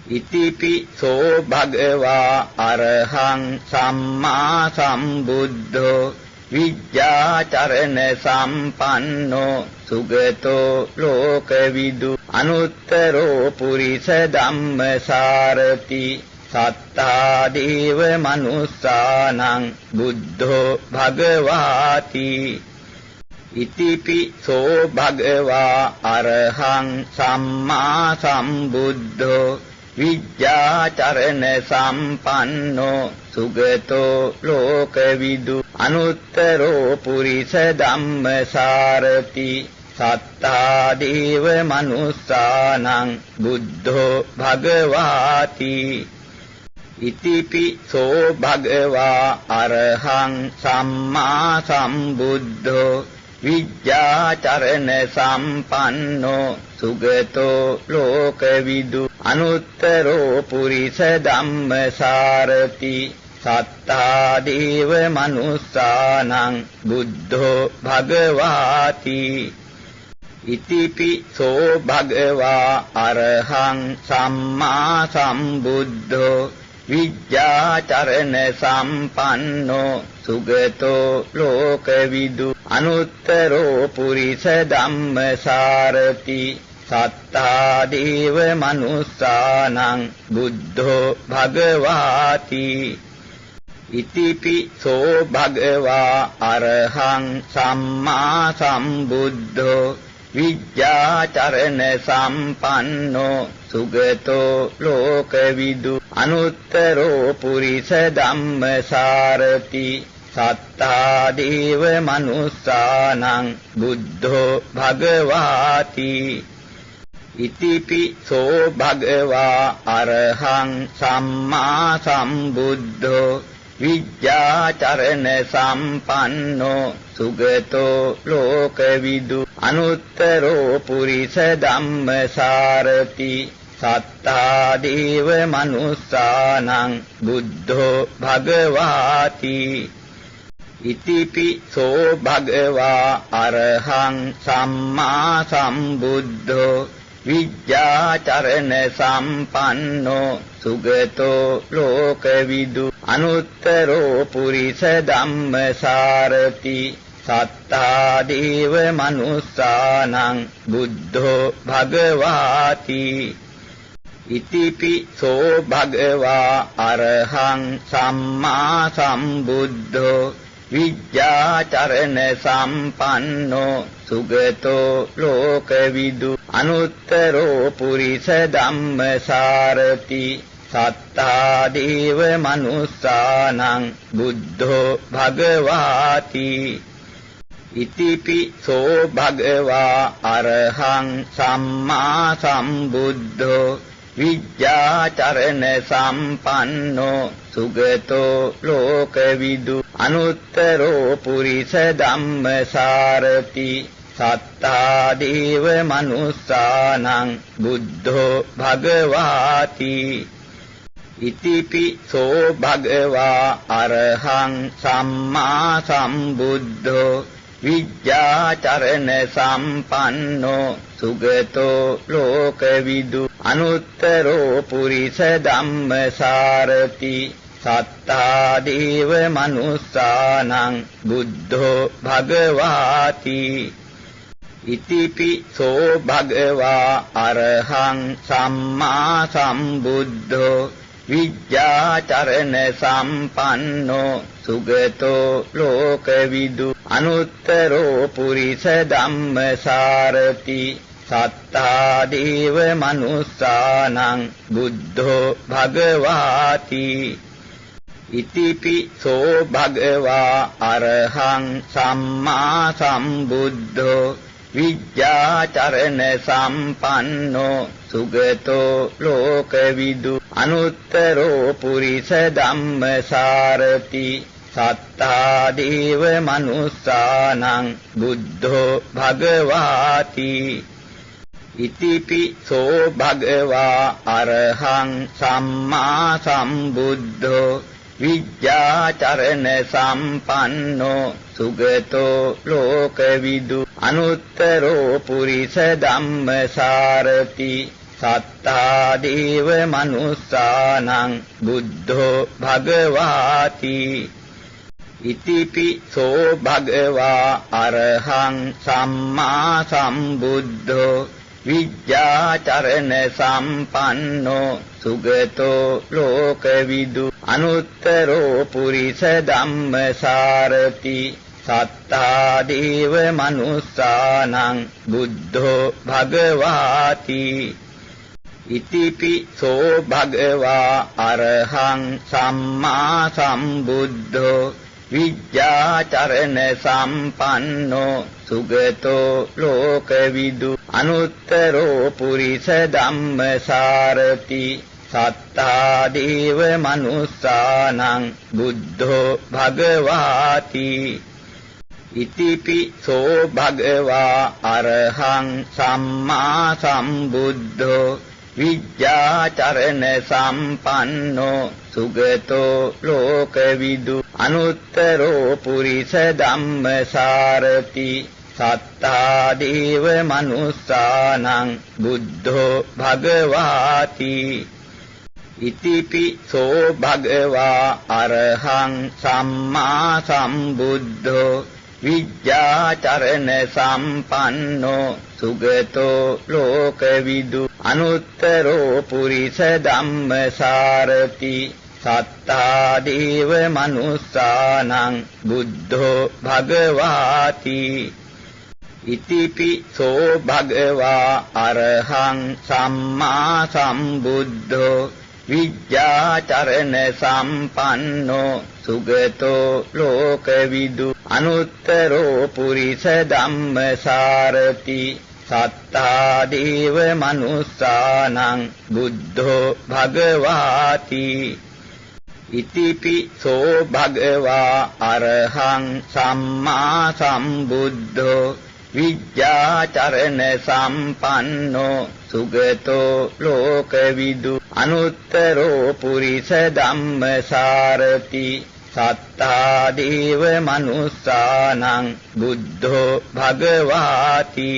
ඉතිපිසෝ භගවා අරහං සම්මා සම්බුද්ධෝ විජ්ජාචරණ සම්පන්නෝ සුගතෝ ලෝකවිදු අනුත්තරෝ පුරිස ධම්මසාරති සත්තා දේව මනුස්සානං බුද්ධෝ භගවාති ඉතිපිසෝ භගවා අරහං සම්මා සම්බුද්ධෝ විජ්ජාචරණ සම්පන්නෝ සුගතෝ ලෝකවිදු අනුත්තරෝ පුරිස ධම්මසාරති සත්තා දේව මනුස්සානං බුද්ධෝ භගවාති ඉතිපිසෝ භගවා අරහං සම්මා සම්බුද්ධෝ විජ්ජාචරණ සම්පන්නෝ සුගතෝ ලෝකවිදු අනුත්තරෝ පුරිස ධම්මසාරති සත්තා දේව මනුස්සානං බුද්ධෝ භගවාති ඉතිපිසෝ භගවා අරහං සම්මා සම්බුද්ධෝ විජ්ජාචරණ සම්පන්නෝ සුගතෝ ලෝකවිදු අනුත්තරෝ පුරිස ධම්මසාරති සත්තා දේව මනුස්සානං බුද්ධෝ භගවාති ඉතිපිසෝ භගවා අරහං සම්මා සම්බුද්ධෝ විජ්ජාචරණ සම්පන්නෝ සුගතෝ ලෝකවිදු අනුත්තරෝ පුරිස ධම්මසාරති සත්තා දේව මනුස්සානං බුද්ධෝ භගවාති ඉතිපිසෝ භගවා අරහං සම්මා සම්බුද්ධෝ විජ්ජාචරණ සම්පන්නෝ සුගතෝ ලෝකවිදු අනුත්තරෝ පුරිස ධම්මසාරති සත්තා දේව මනුස්සානං බුද්ධෝ භගවාති ඉතිපිසෝ භගවා අරහං සම්මා සම්බුද්ධෝ විජ්ජාචරණ සම්පන්නෝ සුගතෝ ලෝකවිදු අනුත්තරෝ පුරිස ධම්මසාරති සත්තා දේව මනුස්සානං බුද්ධෝ භගවාති ඉතිපිසෝ භගවා අරහං සම්මා සම්බුද්ධෝ විජ්ජාචරණ සම්පන්නෝ සුගතෝ ලෝකවිදු අනුත්තරෝ පුරිස ධම්මසාරති සත්තා දේව මනුස්සානං බුද්ධෝ භගවාති ඉතිපිසෝ භගවා අරහං සම්මා සම්බුද්ධෝ විජ්ජාචරණ සම්පන්නෝ සුගතෝ ලෝකවිදු අනුත්තරෝ පුරිස ධම්මසාරති සත්තා දේව මනුස්සානං බුද්ධෝ භගවාති ඉතිපිසෝ භගවා අරහං සම්මා සම්බුද්ධෝ විජ්ජාචරණ සම්පන්නෝ සුගතෝ ලෝකවිදු අනුත්තරෝ පුරිස ධම්මසාරති සත්තා දේව මනුස්සානං බුද්ධෝ භගවාති ඉතිපිසෝ භගවා අරහං සම්මා සම්බුද්ධෝ විජ්ජාචරණ සම්පන්නෝ සුගතෝ ලෝකවිදු අනුත්තරෝ පුරිස ධම්මසාරති සත්තා දේව මනුස්සානං බුද්ධෝ භගවාති ඉතිපිසෝ භගවා අරහං සම්මා සම්බුද්ධෝ විජ්ජාචරණ සම්පන්නෝ සුගතෝ ලෝකවිදු අනුත්තරෝ පුරිස ධම්මසාරති සත්තා දේව මනුස්සානං බුද්ධෝ භගවාති ඉතිපිසෝ භගවා අරහං සම්මා සම්බුද්ධෝ විජ්ජාචරණ සම්පන්නෝ සුගතෝ ලෝකවිදු අනුත්තරෝ පුරිස ධම්මසාරති සත්තා දේව මනුස්සානං බුද්ධෝ භගවාති ඉතිපිසෝ භගවා අරහං සම්මා සම්බුද්ධෝ විජ්ජාචරණ සම්පන්නෝ සුගතෝ ලෝකවිදු අනුත්තරෝ පුරිස ධම්මසාරති සත්තා දේව මනුස්සානං බුද්ධෝ භගවාති ඉතිපිසෝ භගවා අරහං සම්මා සම්බුද්ධෝ විජ්ජාචරණ සම්පන්නෝ සුගතෝ ලෝකවිදු අනුත්තරෝ පුරිස ධම්මසාරති සත්තා දේව මනුස්සානං බුද්ධෝ භගවාති ඉතිපිසෝ භගවා අරහං සම්මා සම්බුද්ධෝ විජ්ජාචරණ සම්පන්නෝ සුගතෝ ලෝකවිදු අනුත්තරෝ පුරිස ධම්මසාරති සත්තා දේව මනුස්සානං බුද්ධෝ භගවාති ඉතිපිසෝ භගවා අරහං සම්මා සම්බුද්ධෝ විජ්ජාචරණ සම්පන්නෝ සුගතෝ ලෝකවිදු අනුත්තරෝ පුරිස ධම්මසාරති සත්තා දේව මනුස්සානං බුද්ධෝ භගවාති ඉතිපිසෝ භගවා අරහං සම්මා සම්බුද්ධෝ විජ්ජාචරණ සම්පන්නෝ සුගතෝ ලෝකවිදු අනුත්තරෝ පුරිස ධම්මසාරති සත්තා දේව මනුස්සානං බුද්ධෝ භගවාති ඉතිපිසෝ භගවා අරහං සම්මා සම්බුද්ධෝ විජ්ජාචරණ සම්පන්නෝ සුගතෝ ලෝකවිදු අනුත්තරෝ පුරිස ධම්මසාරති සත්තා දේව මනුස්සානං බුද්ධෝ භගවාති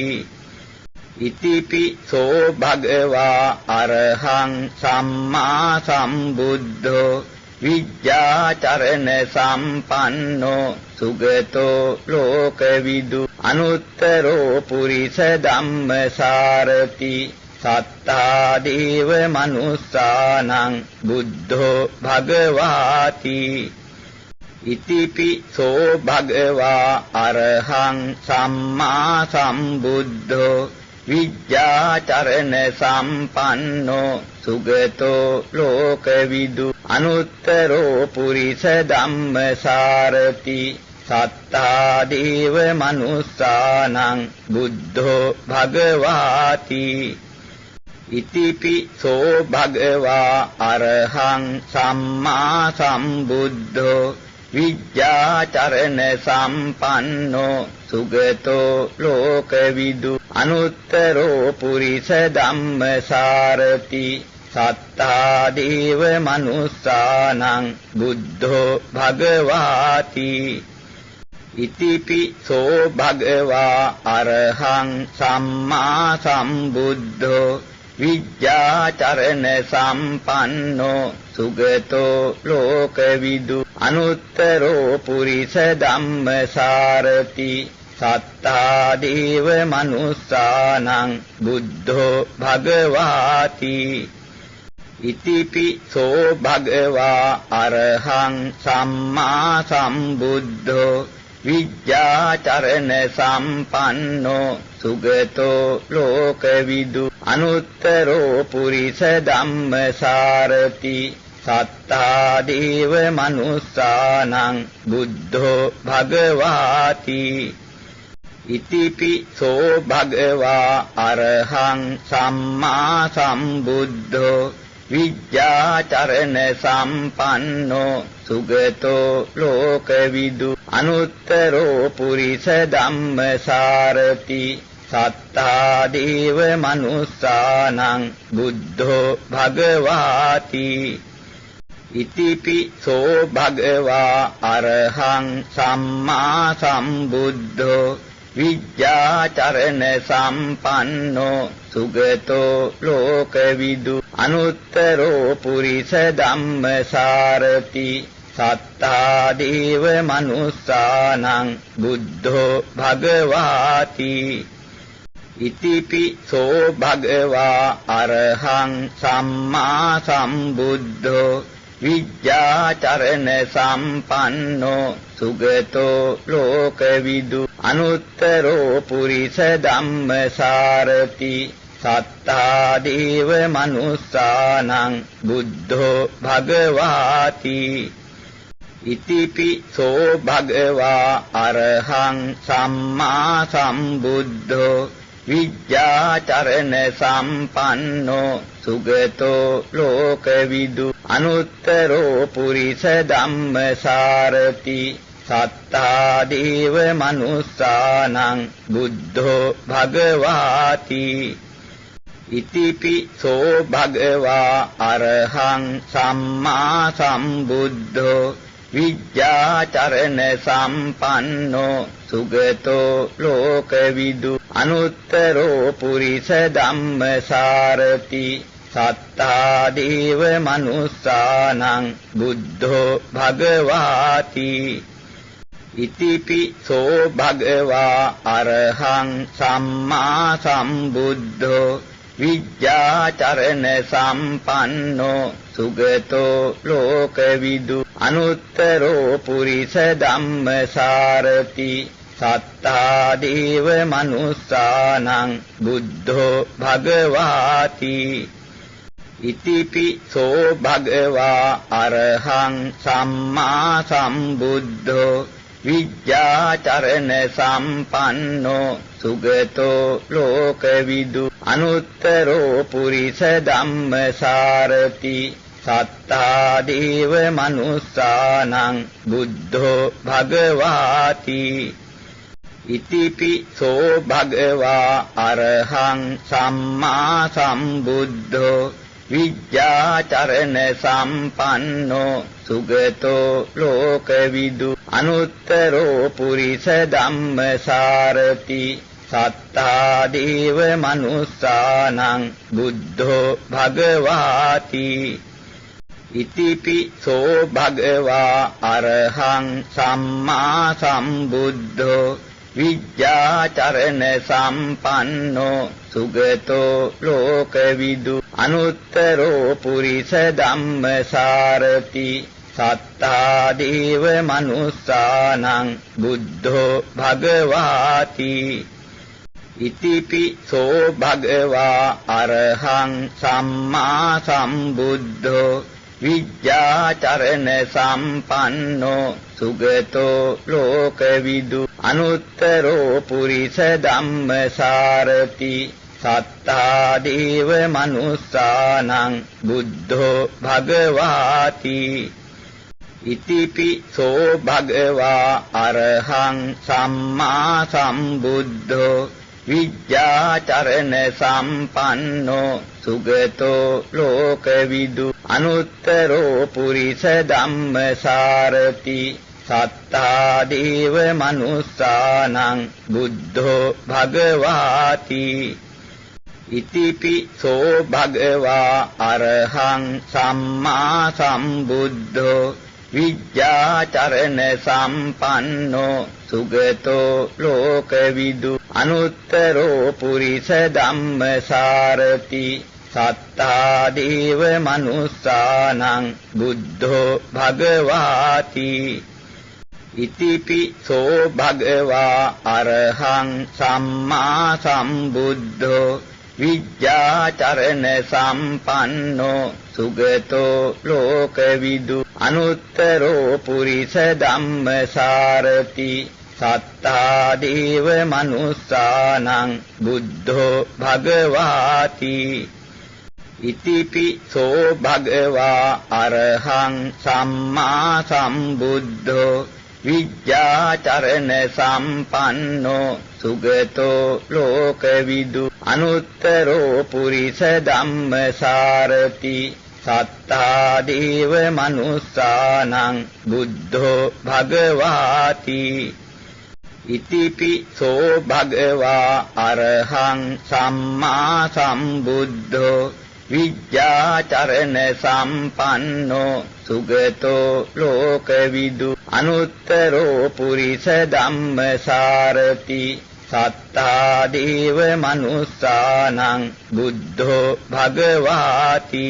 ඉතිපිසෝ භගවා අරහං සම්මා සම්බුද්ධෝ විජ්ජාචරණ සම්පන්නෝ සුගතෝ ලෝකවිදු අනුත්තරෝ පුරිස ධම්මසාරති සත්තා දේව මනුස්සානං බුද්ධෝ භගවාති ඉතිපිසෝ භගවා අරහං සම්මා සම්බුද්ධෝ විජ්ජාචරණ සම්පන්නෝ සුගතෝ ලෝකවිදු අනුත්තරෝ පුරිස ධම්මසාරති සත්තා දේව මනුස්සානං බුද්ධෝ භගවාති ඉතිපිසෝ භගවා අරහං සම්මා සම්බුද්ධෝ විජ්ජාචරණ සම්පන්නෝ සුගතෝ ලෝකවිදු අනුත්තරෝ පුරිස ධම්මසාරති සත්තා දේව මනුස්සානං බුද්ධෝ භගවාති ඉතිපිසෝ භගවා අරහං සම්මා සම්බුද්ධෝ විජ්ජාචරණ සම්පන්නෝ සුගතෝ ලෝකවිදු අනුත්තරෝ පුරිස ධම්මසාරති සත්තා දේව මනුස්සානං බුද්ධෝ භගවාති ඉතිපිසෝ භගවා අරහං සම්මා සම්බුද්ධෝ විජ්ජාචරණ සම්පන්නෝ සුගතෝ ලෝකවිදු අනුත්තරෝ පුරිස ධම්මසාරති සත්තා දේව මනුස්සානං බුද්ධෝ භගවාති ඉතිපිසෝ භගවා අරහං සම්මා සම්බුද්ධෝ විජ්ජාචරණ සම්පන්නෝ සුගතෝ ලෝකවිදු අනුත්තරෝ පුරිස ධම්මසාරති සත්තා දේව මනුස්සානං බුද්ධෝ භගවාති ඉතිපිසෝ භගවා අරහං සම්මා සම්බුද්ධෝ විජ්ජාචරණ සම්පන්නෝ සුගතෝ ලෝකවිදු අනුත්තරෝ පුරිස ධම්මසාරති සත්තා දේව මනුස්සානං බුද්ධෝ භගවාති ඉතිපිසෝ භගවා අරහං සම්මා සම්බුද්ධෝ විජ්ජාචරණ සම්පන්නෝ සුගතෝ ලෝකවිදු අනුත්තරෝ පුරිස ධම්මසාරති සත්තා දේව මනුස්සානං බුද්ධෝ භගවාති ඉතිපිසෝ භගවා අරහං සම්මා සම්බුද්ධෝ විජ්ජාචරණ සම්පන්නෝ සුගතෝ ලෝකවිදු අනුත්තරෝ පුරිස ධම්මසාරති සත්තා දේව මනුස්සානං බුද්ධෝ භගවාති ඉතිපිසෝ භගවා අරහං සම්මා සම්බුද්ධෝ විජ්ජාචරණ සම්පන්නෝ සුගතෝ ලෝකවිදු අනුත්තරෝ පුරිස ධම්මසාරති සත්තා දේව මනුස්සානං බුද්ධෝ භගවාති ඉතිපිසෝ භගවා අරහං සම්මා සම්බුද්ධෝ විජ්ජාචරණ සම්පන්නෝ සුගතෝ ලෝකවිදු අනුත්තරෝ පුරිස ධම්මසාරති සත්තා දේව මනුස්සානං බුද්ධෝ භගවාති ඉතිපිසෝ භගවා අරහං සම්මා සම්බුද්ධෝ විජ්ජාචරණ සම්පන්නෝ සුගතෝ ලෝකවිදු අනුත්තරෝ පුරිස ධම්මසාරති සත්තා දේව මනුස්සානං බුද්ධෝ භගවාති ඉතිපිසෝ භගවා අරහං සම්මා සම්බුද්ධෝ විජ්ජාචරණ සම්පන්නෝ සුගතෝ ලෝකවිදු අනුත්තරෝ පුරිස ධම්මසාරති සත්තා දේව මනුස්සානං බුද්ධෝ භගවාති ඉතිපිසෝ භගවා අරහං සම්මා සම්බුද්ධෝ විජ්ජාචරණ සම්පන්නෝ සුගතෝ ලෝකවිදු අනුත්තරෝ පුරිස ධම්මසාරති සත්තා දේව මනුස්සානං බුද්ධෝ භගවාති ඉතිපිසෝ භගවා අරහං සම්මා සම්බුද්ධෝ විජ්ජාචරණ සම්පන්නෝ සුගතෝ ලෝකවිදු අනුත්තරෝ පුරිස ධම්මසාරති සත්තා දේව මනුස්සානං බුද්ධෝ භගවාති ඉතිපිසෝ භගවා අරහං සම්මා සම්බුද්ධෝ විජ්ජාචරණ සම්පන්නෝ සුගතෝ ලෝකවිදු අනුත්තරෝ පුරිස ධම්මසාරති සත්තා දේව මනුස්සානං බුද්ධෝ භගවාති ඉතිපිසෝ භගවා අරහං සම්මා සම්බුද්ධෝ විජ්ජාචරණ සම්පන්නෝ සුගතෝ ලෝකවිදු අනුත්තරෝ පුරිස ධම්මසාරති සත්තා දේව මනුස්සානං බුද්ධෝ භගවාති ඉතිපිසෝ භගවා අරහං සම්මා සම්බුද්ධෝ විජ්ජාචරණ සම්පන්නෝ සුගතෝ ලෝකවිදු අනුත්තරෝ පුරිස ධම්මසාරති සත්තා දේව මනුස්සානං බුද්ධෝ භගවාති ඉතිපිසෝ භගවා අරහං සම්මා සම්බුද්ධෝ විජ්ජාචරණ සම්පන්නෝ සුගතෝ ලෝකවිදු අනුත්තරෝ පුරිස ධම්මසාරති සත්තා දේව මනුස්සානං බුද්ධෝ භගවාති ඉතිපිසෝ භගවා අරහං සම්මා සම්බුද්ධෝ විජ්ජාචරණ සම්පන්නෝ සුගතෝ ලෝකවිදු අනුත්තරෝ පුරිස ධම්මසාරති සත්තා දේව මනුස්සානං බුද්ධෝ භගවාති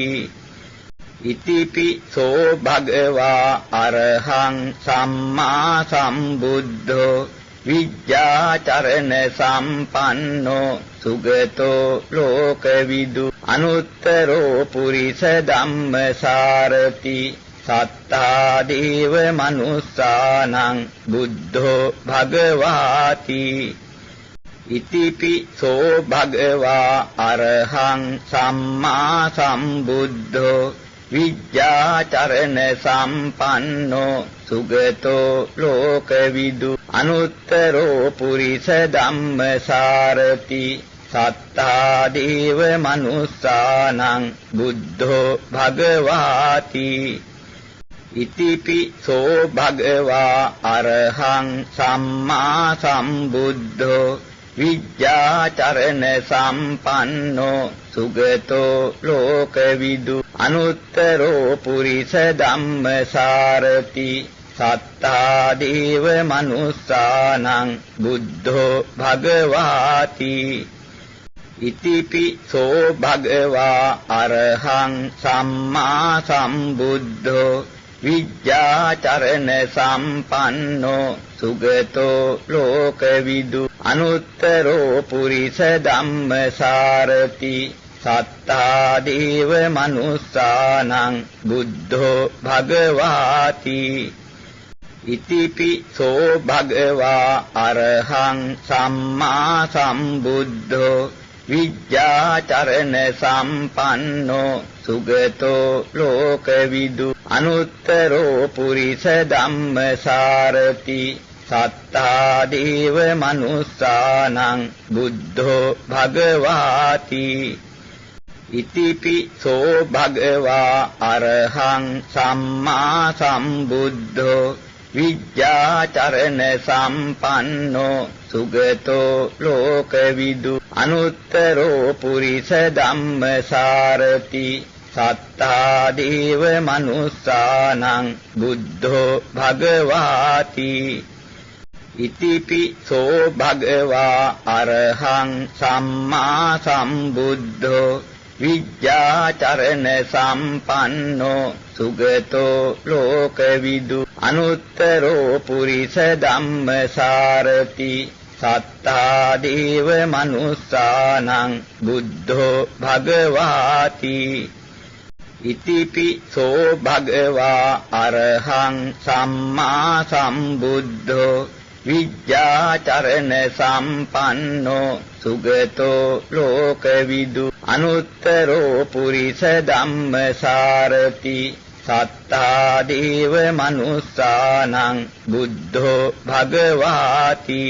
ඉතිපිසෝ භගවා අරහං සම්මා සම්බුද්ධෝ විජ්ජාචරණ සම්පන්නෝ සුගතෝ ලෝකවිදු අනුත්තරෝ පුරිස ධම්මසාරති සත්තා දේව මනුස්සානං බුද්ධෝ භගවාති ඉතිපිසෝ භගවා අරහං සම්මා සම්බුද්ධෝ විජ්ජාචරණ සම්පන්නෝ සුගතෝ ලෝකවිදු අනුත්තරෝ පුරිස ධම්මසාරති සත්තා දේව මනුස්සානං බුද්ධෝ භගවාති ඉතිපිසෝ භගවා අරහං සම්මා සම්බුද්ධෝ විජ්ජාචරණ සම්පන්නෝ සුගතෝ ලෝකවිදු අනුත්තරෝ පුරිස ධම්මසාරති සත්තා දේව මනුස්සානං බුද්ධෝ භගවාති ඉතිපිසෝ භගවා අරහං සම්මා සම්බුද්ධෝ විජ්ජාචරණ සම්පන්නෝ සුගතෝ ලෝකවිදු අනුත්තරෝ පුරිස ධම්මසාරති සත්තා දේව මනුස්සානං බුද්ධෝ භගවාති ඉතිපිසෝ භගවා අරහං සම්මා සම්බුද්ධෝ විජ්ජාචරණ සම්පන්නෝ සුගතෝ ලෝකවිදු අනුත්තරෝ පුරිස ධම්මසාරති සත්තා දේව මනුස්සානං බුද්ධෝ භගවාති ඉතිපිසෝ භගවා අරහං සම්මා සම්බුද්ධෝ විජ්ජාචරණ සම්පන්නෝ සුගතෝ ලෝකවිදු අනුත්තරෝ පුරිස ධම්මසාරති සත්තා දේව මනුස්සානං බුද්ධෝ භගවාති ඉතිපිසෝ භගවා අරහං සම්මා සම්බුද්ධෝ විජ්ජාචරණ සම්පන්නෝ සුගතෝ ලෝකවිදු අනුත්තරෝ පුරිස ධම්මසාරති සත්තා දේව මනුස්සානං බුද්ධෝ භගවාති ඉතිපිසෝ භගවා අරහං සම්මා සම්බුද්ධෝ විජ්ජාචරණ සම්පන්නෝ සුගතෝ ලෝකවිදු අනුත්තරෝ පුරිස ධම්මසාරති සත්තා දේව මනුස්සානං බුද්ධෝ භගවාති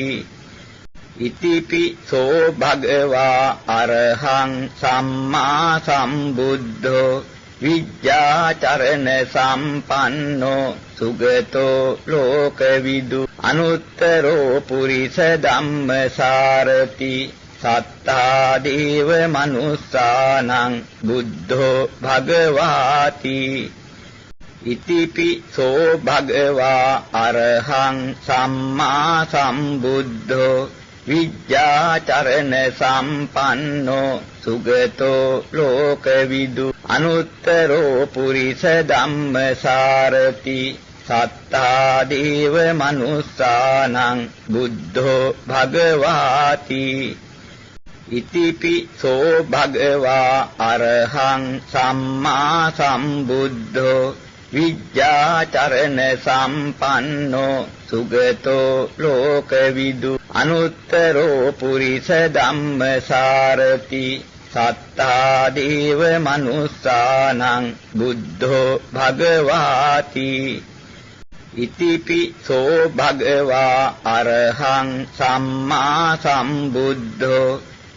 ඉතිපිසෝ භගවා අරහං සම්මා සම්බුද්ධෝ විජ්ජාචරණ සම්පන්නෝ සුගතෝ ලෝකවිදු අනුත්තරෝ පුරිස ධම්මසාරති සත්තා දේව මනුස්සානං බුද්ධෝ භගවාති ඉතිපිසෝ භගවා අරහං සම්මා සම්බුද්ධෝ විජ්ජාචරණ සම්පන්නෝ සුගතෝ ලෝකවිදු අනුත්තරෝ පුරිස ධම්මසාරති සත්තා දේව මනුස්සානං බුද්ධෝ භගවාති ඉතිපිසෝ භගවා අරහං සම්මා සම්බුද්ධෝ විජ්ජාචරණ සම්පන්නෝ සුගතෝ ලෝකවිදු අනුත්තරෝ පුරිස ධම්මසාරති සත්තා දේව මනුස්සානං බුද්ධෝ භගවාති ඉතිපිසෝ භගවා අරහං සම්මා සම්බුද්ධෝ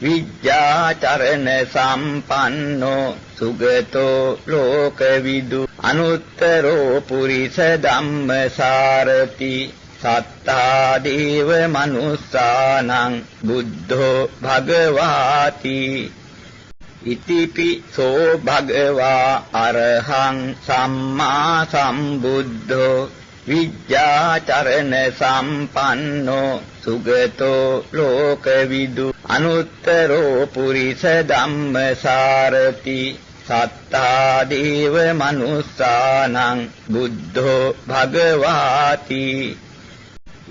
විජ්ජාචරණ සම්පන්නෝ සුගතෝ ලෝකවිදු අනුත්තරෝ පුරිස ධම්මසාරති සත්තා දේව මනුස්සානං බුද්ධෝ භගවාති ඉතිපිසෝ භගවා අරහං සම්මා සම්බුද්ධෝ විද්‍යාචරණ සම්පන්නෝ සුගතෝ ලෝකවිදු අනුත්තරෝ පුරිස ධම්මසාරති සත්තා දේව මනුස්සානං බුද්ධෝ භගවාති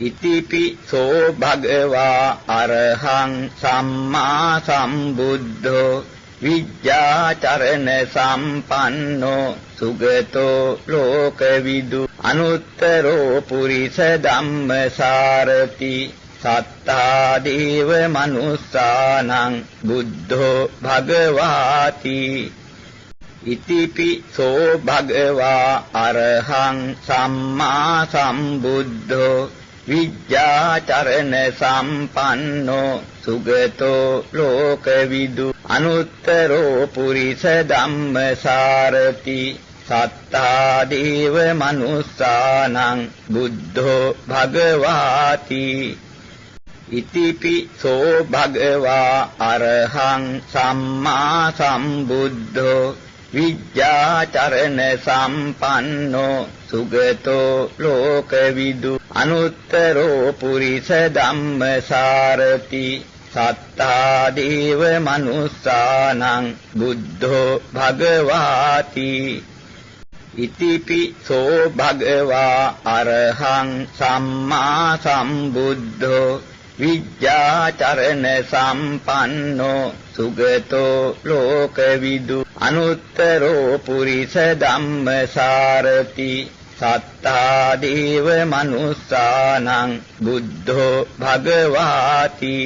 ඉතිපිසෝ භගවා අරහං සම්මා සම්බුද්ධෝ විද්‍යාචරණ සම්පන්නෝ සුගතෝ ලෝකවිදු අනුත්තරෝ පුරිස ධම්මසාරති සත්තා දේව මනුස්සානං බුද්ධෝ භගවාති ඉතිපිසෝ භගවා අරහං සම්මා සම්බුද්ධෝ විද්‍යාචරණ සම්පන්නෝ සුගතෝ ලෝකවිදු අනුත්තරෝ පුරිස ධම්මසාරති සත්තා දේව මනුස්සානං බුද්ධෝ භගවාති ඉතිපිසෝ භගවා අරහං සම්මා සම්බුද්ධෝ විද්‍යාචරණ සම්පන්නෝ සුගතෝ ලෝකවිදු අනුත්තරෝ පුරිස ධම්මසාරති සත්තා දේව මනුස්සානං බුද්ධෝ භගවාති ඉතිපිසෝ භගවා අරහං සම්මා සම්බුද්ධෝ විද්‍යාචරණ සම්පන්නෝ සුගතෝ ලෝකවිදු අනුත්තරෝ පුරිස ධම්මසාරති සත්තා දේව මනුස්සානං බුද්ධෝ භගවාති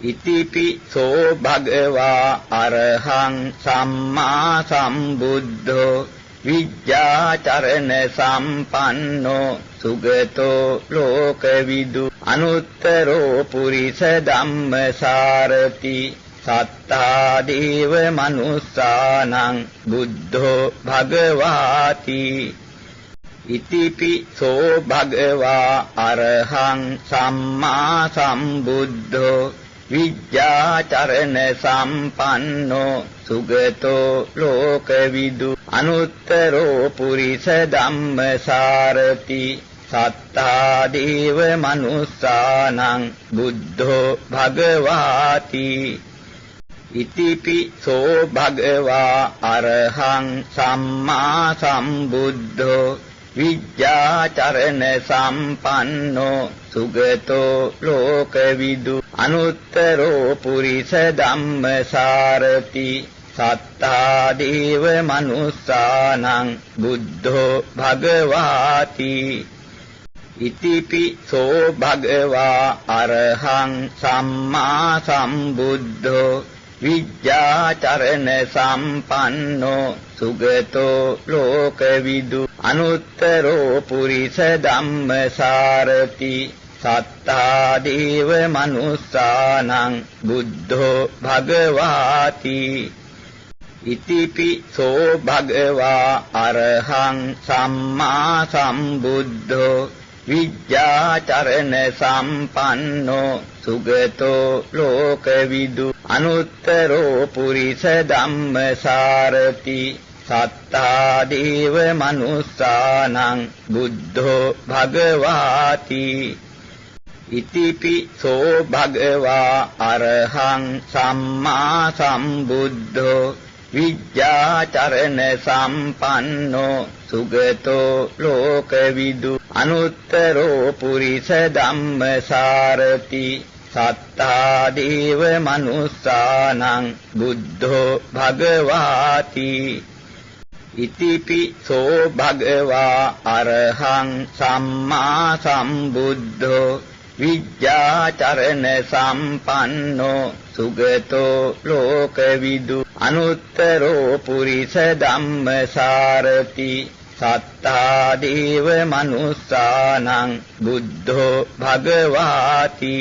ඉතිපිසෝ භගවා අරහං සම්මා සම්බුද්ධෝ විද්‍යාචරණ සම්පන්නෝ සුගතෝ ලෝකවිදු අනුත්තරෝ පුරිස ධම්මසාරති සත්තා දේව මනුස්සානං බුද්ධෝ භගවාති ඉතිපිසෝ භගවා අරහං සම්මා සම්බුද්ධෝ විද්‍යාචරණ සම්පන්නෝ සුගතෝ ලෝකවිදු අනුත්තරෝ පුරිස ධම්මසාරති සත්තා දේව මනුස්සානං බුද්ධෝ භගවාති ඉතිපිසෝ භගවා අරහං සම්මා සම්බුද්ධෝ විද්‍යාචරණ සම්පන්නෝ සුගතෝ ලෝකවිදු අනුත්තරෝ පුරිස ධම්මසාරති සත්තා දේව මනුස්සානං බුද්ධෝ භගවාති ඉතිපිසෝ භගවා අරහං සම්මා සම්බුද්ධෝ විද්‍යාචරණ සම්පන්නෝ සුගතෝ ලෝකවිදු අනුත්තරෝ පුරිස ධම්මසාරති සත්තා දේව මනුස්සානං බුද්ධෝ භගවාති ඉතිපිසෝ භගවා අරහං සම්මා සම්බුද්ධෝ විද්‍යාචරණ සම්පන්නෝ සුගතෝ ලෝකවිදු අනුත්තරෝ පුරිස ධම්මසාරති සත්තා දේව මනුස්සානං බුද්ධෝ භගවාති ඉතිපිසෝ භගවා අරහං සම්මා සම්බුද්ධෝ විද්‍යාචරණ සම්පන්නෝ සුගතෝ ලෝකවිදු අනුත්තරෝ පුරිස ධම්මසාරති සත්තා දේව මනුස්සානං බුද්ධෝ භගවාති ඉතිපිසෝ භගවා අරහං සම්මා සම්බුද්ධෝ විද්‍යාචරණ සම්පන්නෝ සුගතෝ ලෝකවිදු අනුත්තරෝ පුරිස ධම්මසාරති සත්තා දේව මනුස්සානං බුද්ධෝ භගවාති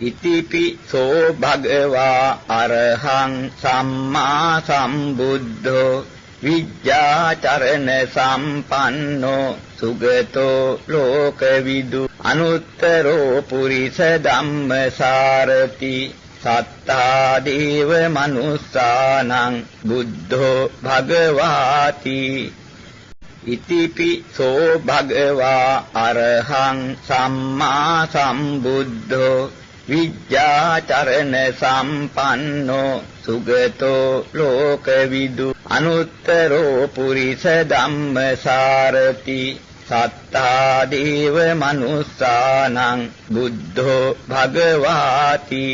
ඉතිපිසෝ භගවා අරහං සම්මා සම්බුද්ධෝ විජ්ජාචරණ සම්පන්නෝ සුගතෝ ලෝකවිදු අනුත්තරෝ පුරිස ධම්මසාරති සත්තා දේව මනුස්සානං බුද්ධෝ භගවාති ඉතිපිසෝ භගවා අරහං සම්මා සම්බුද්ධෝ විජ්ජාචරණ සම්පන්නෝ සුගතෝ ලෝකවිදු අනුත්තරෝ පුරිස ධම්මසාරති සත්තා දේව මනුස්සානං බුද්ධෝ භගවාති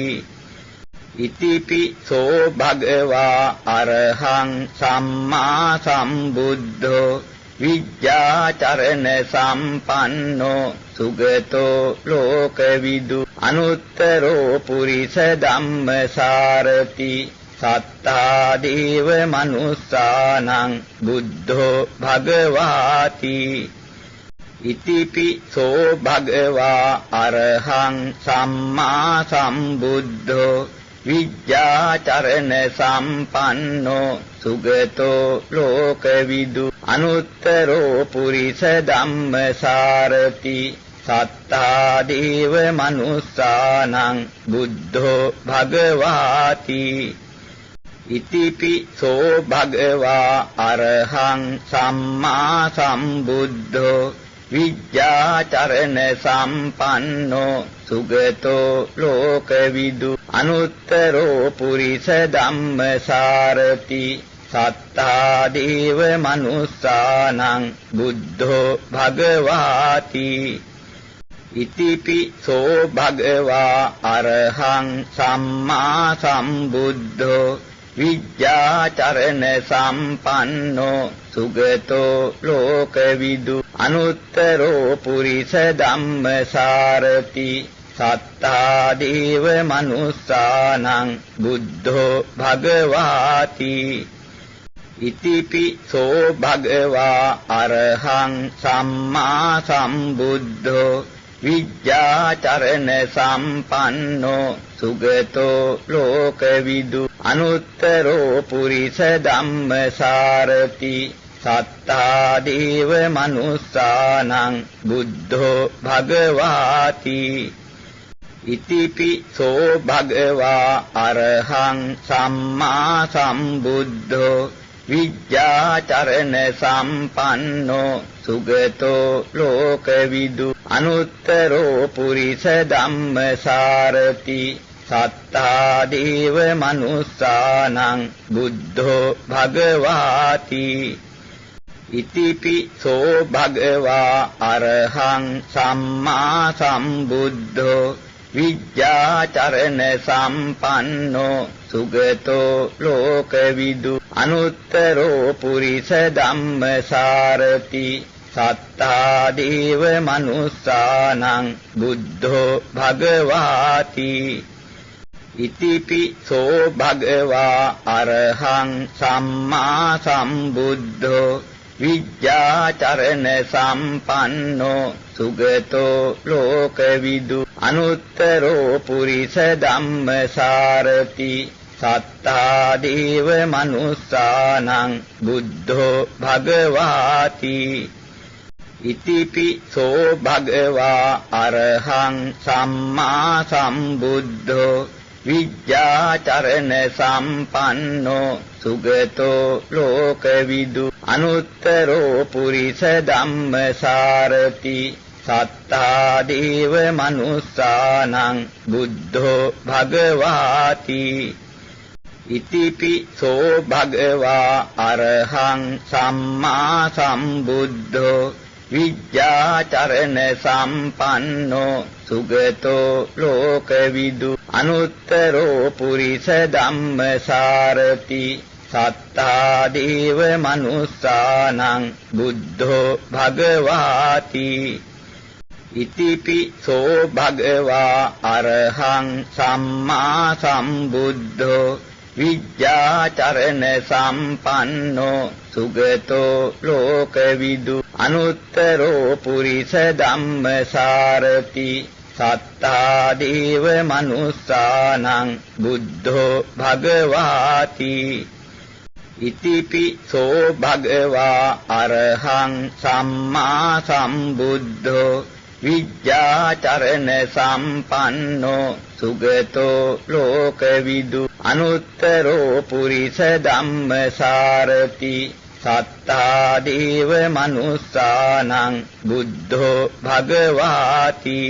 ඉතිපිසෝ භගවා අරහං සම්මා සම්බුද්ධෝ විජ්ජාචරණ සම්පන්නෝ සුගතෝ ලෝකවිදු අනුත්තරෝ පුරිස ධම්මසාරති සත්තා දේව මනුස්සානං බුද්ධෝ භගවාති ඉතිපිසෝ භගවා අරහං සම්මා සම්බුද්ධෝ විජ්ජාචරණ සම්පන්නෝ සුගතෝ ලෝකවිදු අනුත්තරෝ පුරිස ධම්මසාරති සත්තා දේව මනුස්සානං බුද්ධෝ භගවාති ඉතිපිසෝ භගවා අරහං සම්මා සම්බුද්ධෝ විජ්ජාචරණ සම්පන්නෝ සුගතෝ ලෝකවිදු අනුත්තරෝ පුරිස ධම්මසාරති සත්තා දේව මනුස්සානං බුද්ධෝ භගවාති ඉතිපිසෝ භගවා අරහං සම්මා සම්බුද්ධෝ විජ්ජාචරණ සම්පන්නෝ සුගතෝ ලෝකවිදු අනුත්තරෝ පුරිස ධම්මසාරති සත්තා දේව මනුස්සානං බුද්ධෝ භගවාති ඉතිපිසෝ භගවා අරහං සම්මා සම්බුද්ධෝ විජ්ජාචරණ සම්පන්නෝ සුගතෝ ලෝකවිදු අනුත්තරෝ පුරිස ධම්මසාරති සත්තා දේව මනුස්සානං බුද්ධෝ භගවාති ඉතිපිසෝ භගවා අරහං සම්මා සම්බුද්ධෝ විජ්ජාචරණ සම්පන්නෝ සුගතෝ ලෝකවිදු අනුත්තරෝ පුරිස ධම්මසාරති සත්තා දේව මනුස්සානං බුද්ධෝ භගවාති ඉතිපිසෝ භගවා අරහං සම්මා සම්බුද්ධෝ විජ්ජාචරණ සම්පන්නෝ සුගතෝ ලෝකවිදු අනුත්තරෝ පුරිස ධම්මසාරති සත්තා දේව මනුස්සානං බුද්ධෝ භගවාති ඉතිපිසෝ භගවා අරහං සම්මා සම්බුද්ධෝ විජ්ජාචරණ සම්පන්නෝ සුගතෝ ලෝකවිදු අනුත්තරෝ පුරිස ධම්මසාරති සත්තා දේව මනුස්සානං බුද්ධෝ භගවාති ඉතිපිසෝ භගවා අරහං සම්මා සම්බුද්ධෝ විජ්ජාචරණ සම්පන්නෝ සුගතෝ ලෝකවිදු අනුත්තරෝ පුරිස ධම්මසාරති සත්තා දේව මනුස්සානං බුද්ධෝ භගවාති ඉතිපිසෝ භගවා අරහං සම්මා සම්බුද්ධෝ විජ්ජාචරණ සම්පන්නෝ සුගතෝ ලෝකවිදු අනුත්තරෝ පුරිස ධම්මසාරති සත්තා දේව මනුස්සානං බුද්ධෝ භගවාති ඉතිපිසෝ භගවා අරහං සම්මා සම්බුද්ධෝ විජ්ජාචරණ සම්පන්නෝ සුගතෝ ලෝකවිදු අනුත්තරෝ පුරිස ධම්මසාරති සත්තා දේව මනුස්සානං බුද්ධෝ භගවාති ඉතිපිසෝ භගවා අරහං සම්මා සම්බුද්ධෝ විජ්ජාචරණ සම්පන්නෝ සුගතෝ ලෝකවිදු අනුත්තරෝ පුරිස ධම්මසාරති සත්තා දේව මනුස්සානං බුද්ධෝ භගවාති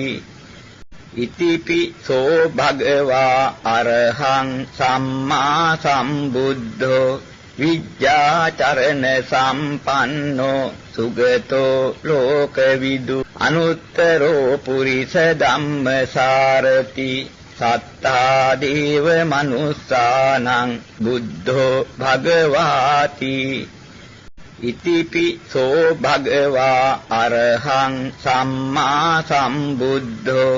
ඉතිපිසෝ භගවා අරහං සම්මා සම්බුද්ධෝ විජ්ජාචරණ සම්පන්නෝ සුගතෝ ලෝකවිදු අනුත්තරෝ පුරිස ධම්මසාරති සත්තා දේව මනුස්සානං බුද්ධෝ භගවාති ඉතිපිසෝ භගවා අරහං සම්මා සම්බුද්ධෝ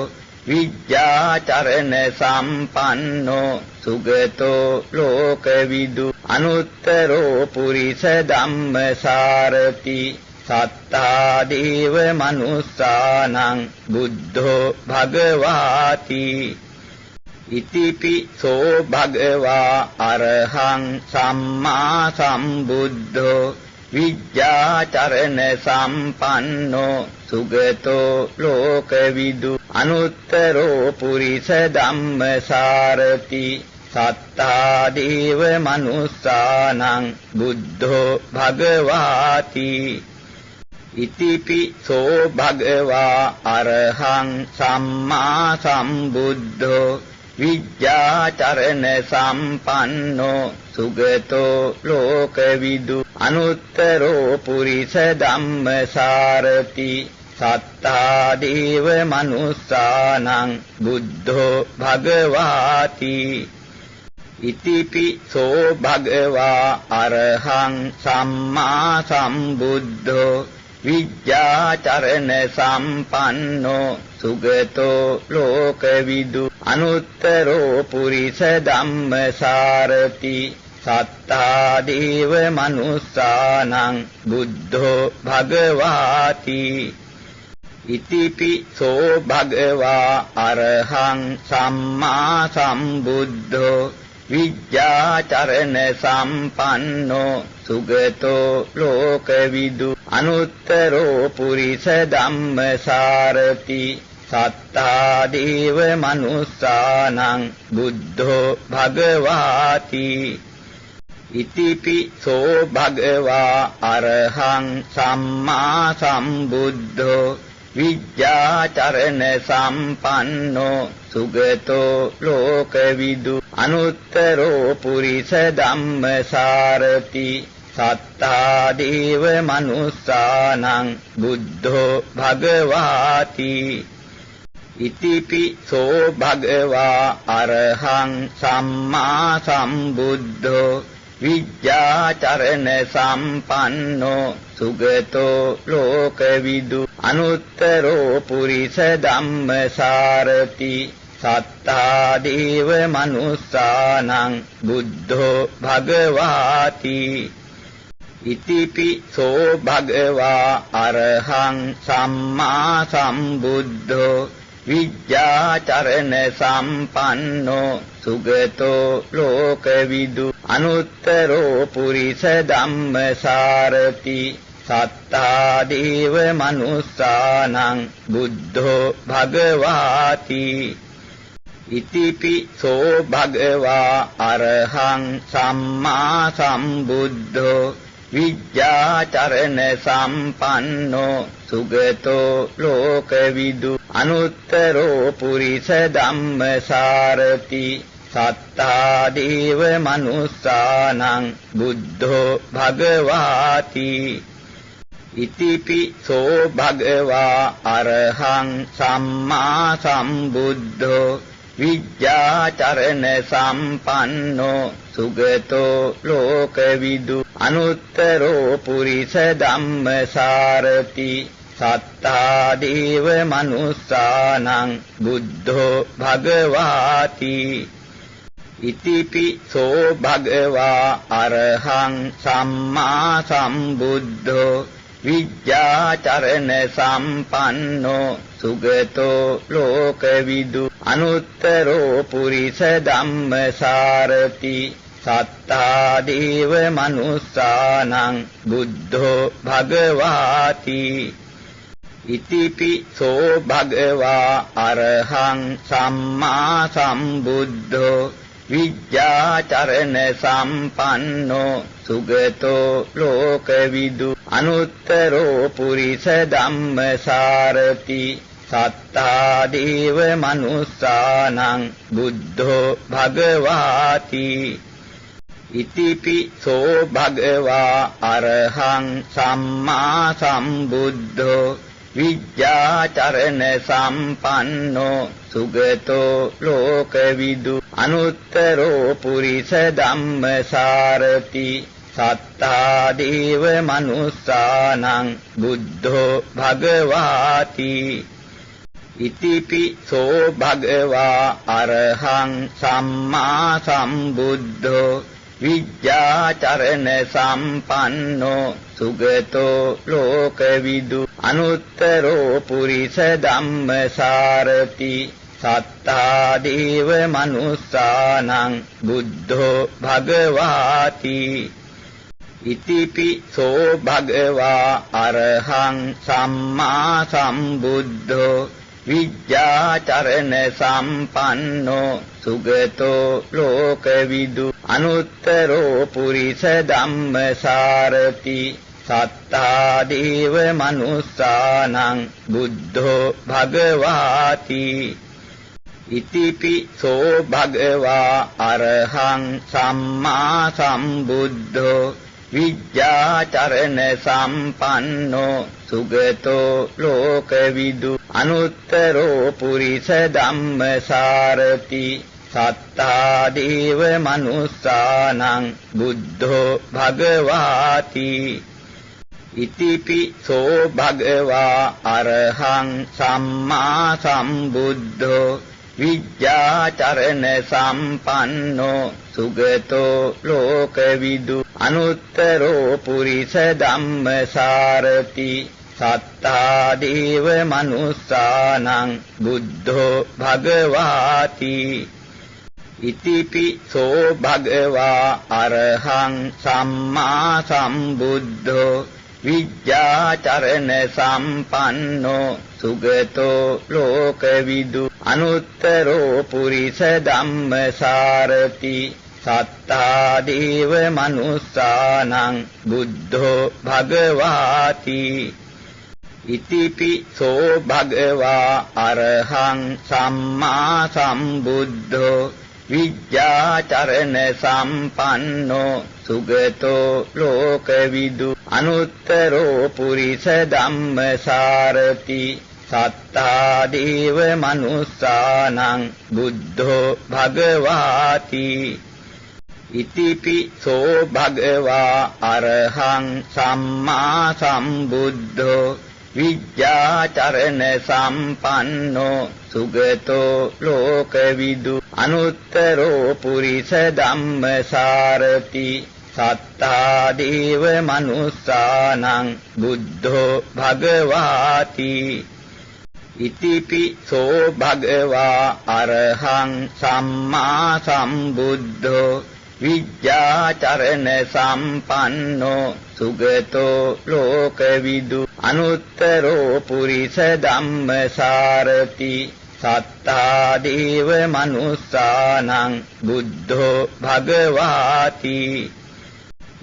විජ්ජාචරණ සම්පන්නෝ සුගතෝ ලෝකවිදු අනුත්තරෝ පුරිස ධම්මසාරති සත්තා දේව මනුස්සානං බුද්ධෝ භගවාති ඉතිපිසෝ භගවා අරහං සම්මා සම්බුද්ධෝ විජ්ජාචරණ සම්පන්නෝ සුගතෝ ලෝකවිදු අනුත්තරෝ පුරිස ධම්මසාරති සත්තා දේව මනුස්සානං බුද්ධෝ භගවාති ඉතිපිසෝ භගවා අරහං සම්මා සම්බුද්ධෝ විජ්ජාචරණ සම්පන්නෝ සුගතෝ ලෝකවිදු අනුත්තරෝ පුරිස ධම්මසාරති සත්තා දේව මනුස්සානං බුද්ධෝ භගවාති ඉතිපිසෝ භගවා අරහං සම්මා සම්බුද්ධෝ විජ්ජාචරණ සම්පන්නෝ සුගතෝ ලෝකවිදු අනුත්තරෝ පුරිස ධම්මසාරති සත්තා දේව මනුස්සානං බුද්ධෝ භගවාති ඉතිපිසෝ භගවා අරහං සම්මා සම්බුද්ධෝ විජ්ජාචරණ සම්පන්නෝ සුගතෝ ලෝකවිදු අනුත්තරෝ පුරිස ධම්මසාරති සත්තා දේව මනුස්සානං බුද්ධෝ භගවාති ඉතිපිසෝ භගවා අරහං සම්මා සම්බුද්ධෝ විජ්ජාචරණ සම්පන්නෝ සුගතෝ ලෝකවිදු අනුත්තරෝ පුරිස ධම්මසාරති සත්තා දේව මනුස්සානං බුද්ධෝ භගවාති ඉතිපිසෝ භගවා අරහං සම්මා සම්බුද්ධෝ විජ්ජාචරණ සම්පන්නෝ සුගතෝ ලෝකවිදු අනුත්තරෝ පුරිස ධම්මසාරති සත්තා දේව මනුස්සානං බුද්ධෝ භගවාති ඉතිපිසෝ භගවා අරහං සම්මා සම්බුද්ධෝ විජ්ජාචරණ සම්පන්නෝ සුගතෝ ලෝකවිදු අනුත්තරෝ පුරිස ධම්මසාරති සත්තා දේව මනුස්සානං බුද්ධෝ භගවාති ඉතිපිසෝ භගවා අරහං සම්මා සම්බුද්ධෝ විජ්ජාචරණ සම්පන්නෝ සුගතෝ ලෝකවිදු අනුත්තරෝ පුරිස ධම්මසාරති සත්තා දේව මනුස්සානං බුද්ධෝ භගවාති ඉතිපිසෝ භගවා අරහං සම්මා සම්බුද්ධෝ විජ්ජාචරණ සම්පන්නෝ සුගතෝ ලෝකවිදු අනුත්තරෝ පුරිස ධම්මසාරති සත්තා දේව මනුස්සානං බුද්ධෝ භගවාති ඉතිපිසෝ භගවා අරහං සම්මා සම්බුද්ධෝ විජ්ජාචරණ සම්පන්නෝ සුගතෝ ලෝකවිදු අනුත්තරෝ පුරිස ධම්මසාරති සත්තා දේව මනුස්සානං බුද්ධෝ භගවාති ඉතිපිසෝ භගවා අරහං සම්මා සම්බුද්ධෝ විජ්ජාචරණ සම්පන්නෝ සුගතෝ ලෝකවිදු අනුත්තරෝ පුරිස ධම්මසාරති සත්තා දේව මනුස්සානං බුද්ධෝ භගවාති ඉතිපිසෝ භගවා අරහං සම්මා සම්බුද්ධෝ විජ්ජාචරණ සම්පන්නෝ සුගතෝ ලෝකවිදු අනුත්තරෝ පුරිස ධම්මසාරති සත්තා දේව මනුස්සානං බුද්ධෝ භගවාති ඉතිපිසෝ භගවා අරහං සම්මා සම්බුද්ධෝ විජ්ජාචරණ සම්පන්නෝ සුගතෝ ලෝකවිදු අනුත්තරෝ පුරිස ධම්මසාරති සත්තා දේව මනුස්සානං බුද්ධෝ භගවාති ඉතිපිසෝ භගවා අරහං සම්මා සම්බුද්ධෝ විජ්ජාචරණ සම්පන්නෝ සුගතෝ ලෝකවිදු අනුත්තරෝ පුරිස ධම්මසාරති සත්තා දේව මනුස්සානං බුද්ධෝ භගවාති ඉතිපිසෝ භගවා අරහං සම්මා සම්බුද්ධෝ විජ්ජාචරණ සම්පන්නෝ සුගතෝ ලෝකවිදු අනුත්තරෝ පුරිස ධම්මසාරති සත්තා දේව මනුස්සානං බුද්ධෝ භගවාති ඉතිපිසෝ භගවා අරහං සම්මා සම්බුද්ධෝ විජ්ජාචරණ සම්පන්නෝ සුගතෝ ලෝකවිදු අනුත්තරෝ පුරිස ධම්මසාරති සත්තා දේව මනුස්සානං බුද්ධෝ භගවාති ඉතිපිසෝ භගවා අරහං සම්මා සම්බුද්ධෝ විජ්ජාචරණ සම්පන්නෝ සුගතෝ ලෝකවිදු අනුත්තරෝ පුරිස ධම්මසාරති සත්තා දේව මනුස්සානං බුද්ධෝ භගවාති ඉතිපිසෝ භගවා අරහං සම්මා සම්බුද්ධෝ විජ්ජාචරණ සම්පන්නෝ සුගතෝ ලෝකවිදු අනුත්තරෝ පුරිස ධම්මසාරති සත්තා දේව මනුස්සානං බුද්ධෝ භගවාති ඉතිපිසෝ භගවා අරහං සම්මා සම්බුද්ධෝ විජ්ජාචරණ සම්පන්නෝ සුගතෝ ලෝකවිදු අනුත්තරෝ පුරිස ධම්මසාරති සත්තා දේව මනුස්සානං බුද්ධෝ භගවාති ඉතිපිසෝ භගවා අරහං සම්මා සම්බුද්ධෝ විජ්ජාචරණ සම්පන්නෝ සුගතෝ ලෝකවිදු අනුත්තරෝ පුරිස ධම්මසාරති සත්තා දේව මනුස්සානං බුද්ධෝ භගවාති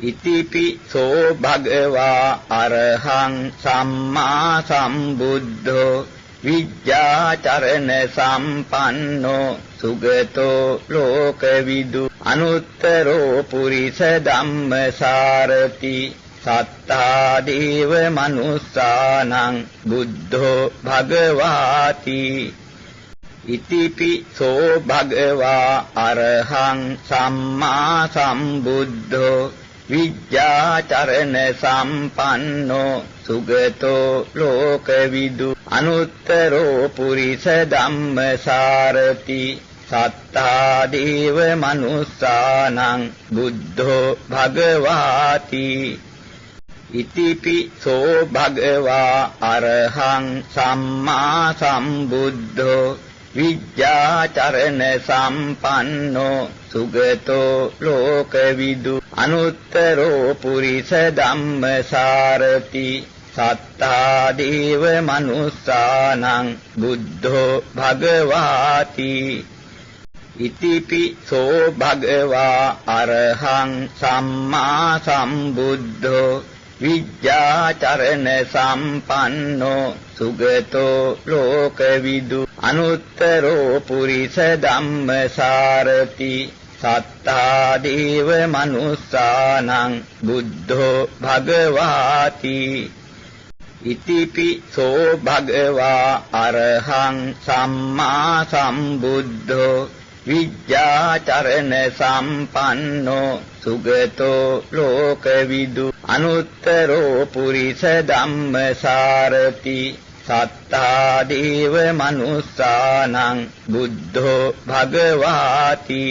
ඉතිපිසෝ භගවා අරහං සම්මා සම්බුද්ධෝ විජ්ජාචරණ සම්පන්නෝ සුගතෝ ලෝකවිදු අනුත්තරෝ පුරිස ධම්මසාරති සත්තා දේව මනුස්සානං බුද්ධෝ භගවාති ඉතිපිසෝ භගවා අරහං සම්මා සම්බුද්ධෝ විජ්ජාචරණ සම්පන්නෝ සුගතෝ ලෝකවිදු අනුත්තරෝ පුරිස ධම්මසාරති සත්තා දේව මනුස්සානං බුද්ධෝ භගවාති ඉතිපිසෝ භගවා අරහං සම්මා සම්බුද්ධෝ විජ්ජාචරණ සම්පන්නෝ සුගතෝ ලෝකවිදු අනුත්තරෝ පුරිස ධම්මසාරති සත්තා දේව මනුස්සානං බුද්ධෝ භගවාති ඉතිපිසෝ භගවා අරහං සම්මා සම්බුද්ධෝ විජ්ජාචරණ සම්පන්නෝ සුගතෝ ලෝකවිදු අනුත්තරෝ පුරිස ධම්මසාරති සත්තා දේව මනුස්සානං බුද්ධෝ භගවාති ඉතිපිසෝ භගවා අරහං සම්මා සම්බුද්ධෝ විජ්ජාචරණ සම්පන්නෝ සුගතෝ ලෝකවිදු අනුත්තරෝ පුරිස ධම්මසාරති සත්තා දේව මනුස්සානං බුද්ධෝ භගවාති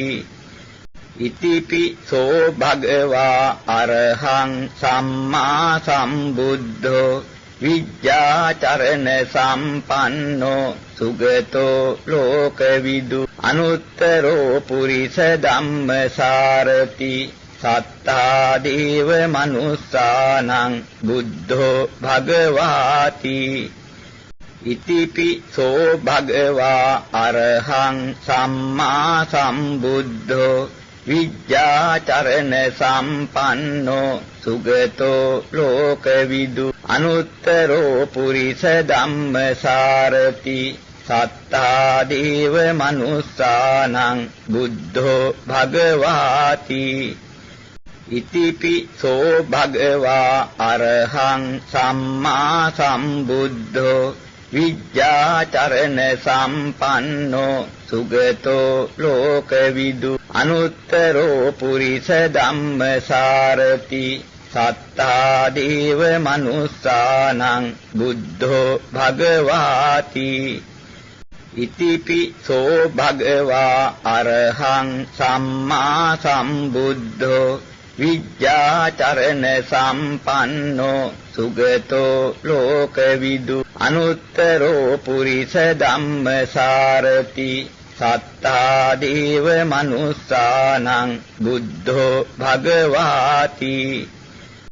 ඉතිපිසෝ භගවා අරහං සම්මා සම්බුද්ධෝ විජ්ජාචරණ සම්පන්නෝ සුගතෝ ලෝකවිදු අනුත්තරෝ පුරිස ධම්මසාරති සත්තා දේව මනුස්සානං බුද්ධෝ භගවාති ඉතිපිසෝ භගවා අරහං සම්මා සම්බුද්ධෝ විජ්ජාචරණ සම්පන්නෝ සුගතෝ ලෝකවිදු අනුත්තරෝ පුරිස ධම්මසාරති සත්තා දේව මනුස්සානං බුද්ධෝ භගවාති ඉතිපිසෝ භගවා අරහං සම්මා සම්බුද්ධෝ විජ්ජාචරණ සම්පන්නෝ සුගතෝ ලෝකවිදු අනුත්තරෝ පුරිස ධම්මසාරති සත්තා දේව මනුස්සානං බුද්ධෝ භගවාති ඉතිපිසෝ භගවා අරහං සම්මා සම්බුද්ධෝ විජ්ජාචරණ සම්පන්නෝ සුගතෝ ලෝකවිදු අනුත්තරෝ පුරිස ධම්මසාරති සත්තා දේව මනුස්සානං බුද්ධෝ භගවාති